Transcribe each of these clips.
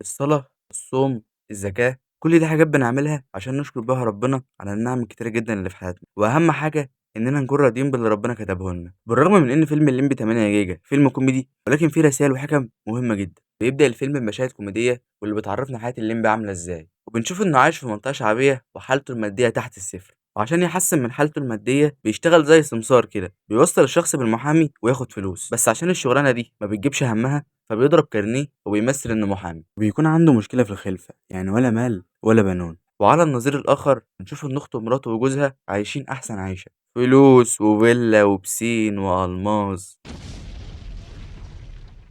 الصلاة، الصوم، الزكاة، كل دي حاجات بنعملها عشان نشكر بيها ربنا على النعم الكتيرة جدًا اللي في حياتنا، وأهم حاجة إننا نكون راضيين باللي ربنا كتبه لنا. بالرغم من إن فيلم الليمبي 8 جيجا فيلم كوميدي، ولكن فيه رسايل وحكم مهمة جدًا. بيبدأ الفيلم بمشاهد كوميدية واللي بتعرفنا حياة الليمبي عاملة إزاي، وبنشوف إنه عايش في منطقة شعبية وحالته المادية تحت الصفر، وعشان يحسن من حالته المادية بيشتغل زي سمسار كده، بيوصّل الشخص بالمحامي وياخد فلوس، بس عشان الشغلانة دي ما بتجيبش همّها فبيضرب كارنيه وبيمثل إنه محامي، وبيكون عنده مشكلة في الخلفة، يعني ولا مال ولا بنون. وعلى النظير الآخر بنشوف إن أخته ومراته وجوزها عايشين أحسن عيشة، فلوس وفيلا وبسين وألماظ.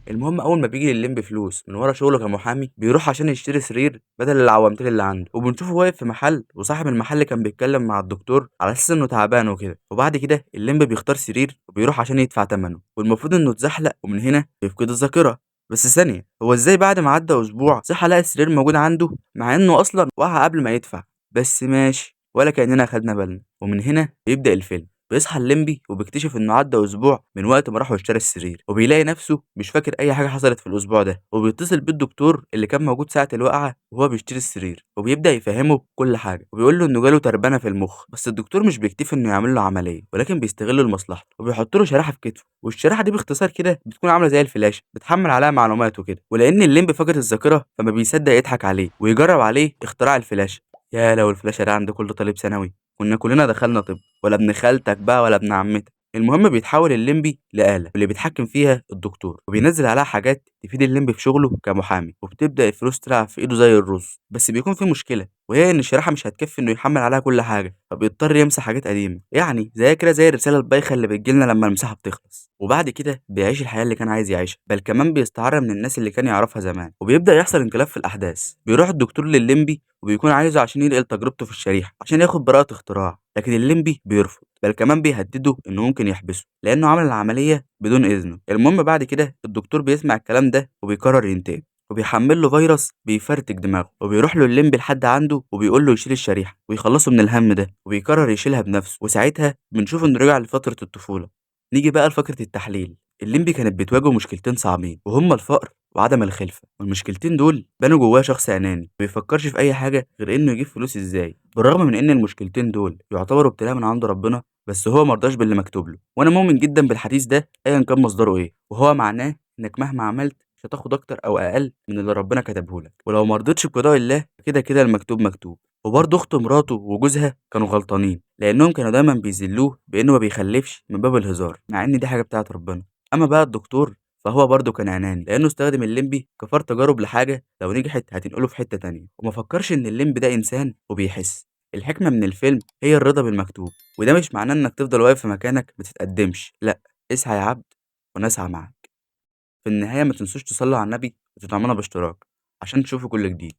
المهم أول ما بييجي للمبي فلوس من ورا شغله كمحامي بيروح عشان يشتري سرير بدل العوامتين اللي عنده، وبنشوفه واقف في محل وصاحب المحل كان بيتكلم مع الدكتور على أساس إنه تعبان وكده، وبعد كده اللمبي بيختار سرير وبيروح عشان يدفع تمنه، والمفروض إنه اتزحلق ومن هنا بيفقد الذاكرة. بس ثانية، هو إزاي بعد ما عدى أسبوع صحى لقى السرير موجود عنده مع إنه أصلا وقع قبل ما يدفع؟ بس ماشي، ولا كأننا خدنا بالنا. ومن هنا بيبدأ الفيلم. بيصحى الليمبي وبيكتشف انه عدى اسبوع من وقت ما راح واشترى السرير، وبيلاقي نفسه مش فاكر اي حاجه حصلت في الاسبوع ده، وبيتصل بالدكتور اللي كان موجود ساعه الوقعه وهو بيشتري السرير، وبيبدا يفهمه كل حاجه، وبيقول له انه جاله تربانه في المخ، بس الدكتور مش بيكتفي انه يعمل له عمليه ولكن بيستغله لمصلحته، وبيحط له شريحه في كتفه، والشريحه دي باختصار كده بتكون عامله زي الفلاشه بتحمل عليها معلومات وكده. ولان الليمبي فاقد الذاكره فما بيصدق يضحك عليه ويجرب عليه اختراع الفلاشه. يا لو الفلاشه ده عند كل طالب ثانوي كنا كلنا دخلنا طب، ولا ابن خالتك بقى ولا ابن عمتك. المهم بيتحول الليمبي لآلة واللي بيتحكم فيها الدكتور، وبينزل عليها حاجات تفيد الليمبي في شغله كمحامي، وبتبدأ الفلوس تلعب في ايده زي الرز. بس بيكون في مشكلة، وهي ان الشريحة مش هتكفي انه يحمل عليها كل حاجة، فبيضطر يمسح حاجات قديمة، يعني زي كده زي الرسالة البايخة اللي بتجيلنا لما المساحة بتخلص. وبعد كده بيعيش الحياة اللي كان عايز يعيشها، بل كمان بيستعار من الناس اللي كان يعرفها زمان، وبيبدأ يحصل انقلاب في الأحداث. بيروح الدكتور للليمبي وبيكون عايزه عشان ينقل تجربته في الشريحة عشان ياخد براءة اختراع، لكن الليمبي بيرفض، بل كمان بيهدده انه ممكن يحبسه لانه عمل العملية بدون اذنه. المهم بعد كده الدكتور بيسمع الكلام ده وبيقرر ينتقم، وبيحمل له فيروس بيفرتك دماغه، وبيروح له الليمبي لحد عنده وبيقول له يشيل الشريحة ويخلصه من الهم ده، وبيقرر يشيلها بنفسه، وساعتها بنشوف انه رجع لفترة الطفولة. نيجي بقى لفقرة التحليل. الليمبي كانت بتواجهه مشكلتين صعبين وهما الفقر وعدم الخلفة، والمشكلتين دول بنوا جواه شخص أناني ما بيفكرش في أي حاجة غير إنه يجيب فلوس إزاي. بالرغم من إن المشكلتين دول يعتبروا ابتلاء من عند ربنا، بس هو مرضاش باللي مكتوب له. وأنا مؤمن جدا بالحديث ده أيا كان مصدره إيه، وهو معناه إنك مهما عملت مش هتاخد أكتر أو أقل من اللي ربنا كتبه لك، ولو مرضتش بقضاء الله كده كده المكتوب مكتوب. وبرضه أخته مراته وجوزها كانوا غلطانين لأنهم كانوا دايما بيذلوه بإنه ما بيخلفش من باب الهزار، مع إن دي حاجة بتاعت ربنا. أما بقى الدكتور فهو برضه كان أناني لأنه استخدم الليمبي كفار تجارب لحاجة لو نجحت هتنقله في حتة تانية، وما فكرش إن الليمبي ده إنسان وبيحس. الحكمة من الفيلم هي الرضا بالمكتوب، وده مش معناه إنك تفضل واقف في مكانك ما تتقدمش، لأ، اسعى يا عبد ونسعى معاك. في النهاية ما تنسوش تصلوا على النبي وتدعمونا باشتراك عشان تشوفوا كل جديد.